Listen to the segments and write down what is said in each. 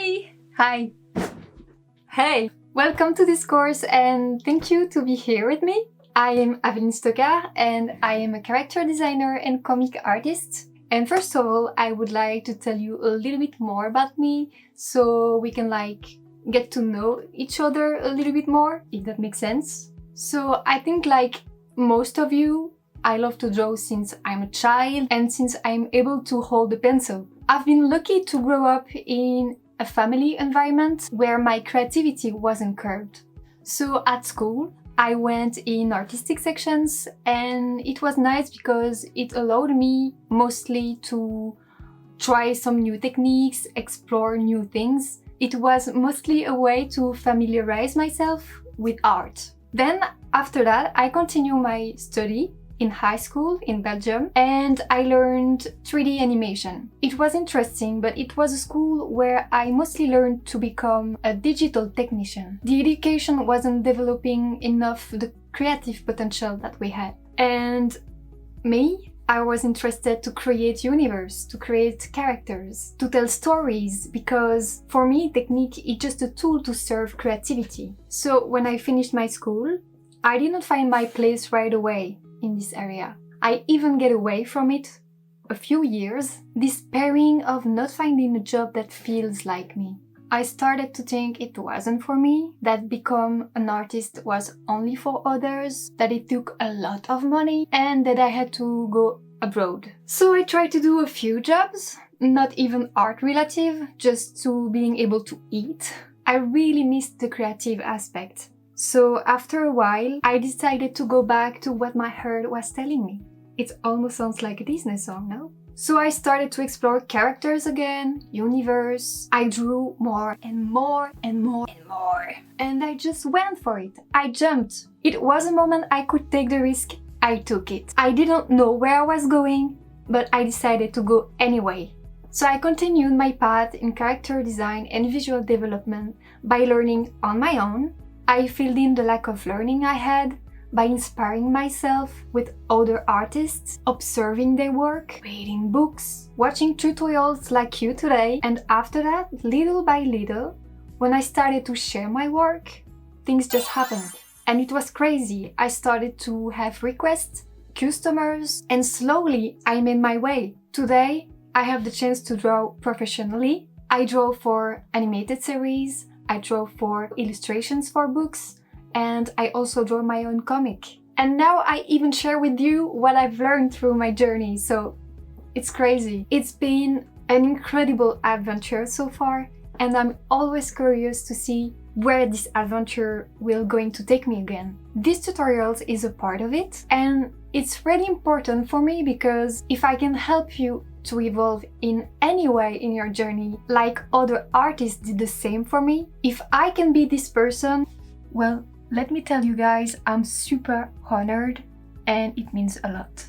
Hi! Hi! Hey! Welcome to this course and thank you to be here with me. I am Aveline Stokart and I am a character designer and comic artist. And first of all, I would like to tell you a little bit more about me so we can get to know each other a little bit more, if that makes sense. So I think like most of you, I love to draw since I'm a child and since I'm able to hold a pencil. I've been lucky to grow up in a family environment where my creativity wasn't curbed. So at school, I went in artistic sections and it was nice because it allowed me mostly to try some new techniques, explore new things. It was mostly a way to familiarize myself with art. Then after that, I continued my study in high school in Belgium and I learned 3D animation. It was interesting, but it was a school where I mostly learned to become a digital technician. The education wasn't developing enough the creative potential that we had. And I was interested to create universe, to create characters, to tell stories, because for me, technique is just a tool to serve creativity. So when I finished my school, I didn't find my place right away in this area. I even get away from it a few years, despairing of not finding a job that feels like me. I started to think it wasn't for me, that become an artist was only for others, that it took a lot of money, and that I had to go abroad. So I tried to do a few jobs, not even art relative, just to being able to eat. I really missed the creative aspect. So after a while, I decided to go back to what my heart was telling me. It almost sounds like a Disney song, no? So I started to explore characters again, universe. I drew more and more and more and more. And I just went for it. I jumped. It was a moment I could take the risk. I took it. I didn't know where I was going, but I decided to go anyway. So I continued my path in character design and visual development by learning on my own. I filled in the lack of learning I had by inspiring myself with other artists, observing their work, reading books, watching tutorials like you today. And after that, little by little, when I started to share my work, things just happened. And it was crazy. I started to have requests, customers, and slowly I made my way. Today, I have the chance to draw professionally. I draw for animated series, I draw for illustrations for books, and I also draw my own comic. And now I even share with you what I've learned through my journey, so it's crazy. It's been an incredible adventure so far, and I'm always curious to see where this adventure will going to take me again. This tutorials is a part of it, and it's really important for me because if I can help you to evolve in any way in your journey, like other artists did the same for me, if I can be this person, well, let me tell you guys, I'm super honored and it means a lot.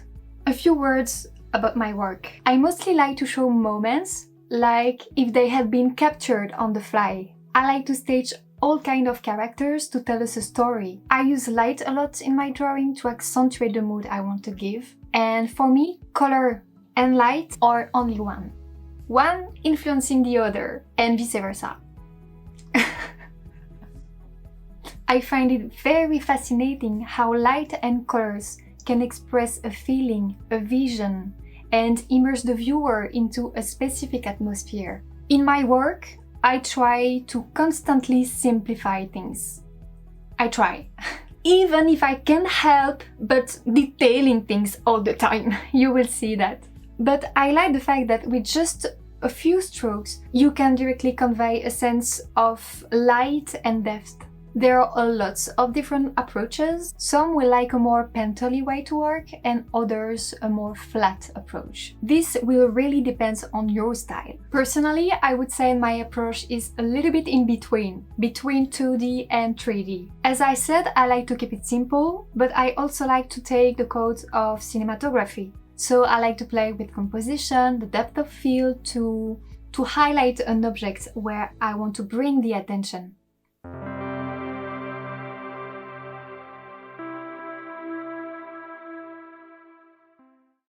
A few words about my work. I mostly like to show moments like if they had been captured on the fly. I like to stage all kind of characters to tell us a story. I use light a lot in my drawing to accentuate the mood I want to give. And for me, color and light are only one influencing the other and vice versa. I find it very fascinating how light and colors can express a feeling, a vision, and immerse the viewer into a specific atmosphere. In my work, I try to constantly simplify things. I try. Even if I can't help but detailing things all the time, you will see that. But I like the fact that with just a few strokes, you can directly convey a sense of light and depth. There are lots of different approaches. Some will like a more painterly way to work and others a more flat approach. This will really depend on your style. Personally, I would say my approach is a little bit in between 2D and 3D. As I said, I like to keep it simple, but I also like to take the codes of cinematography. So I like to play with composition, the depth of field to highlight an object where I want to bring the attention.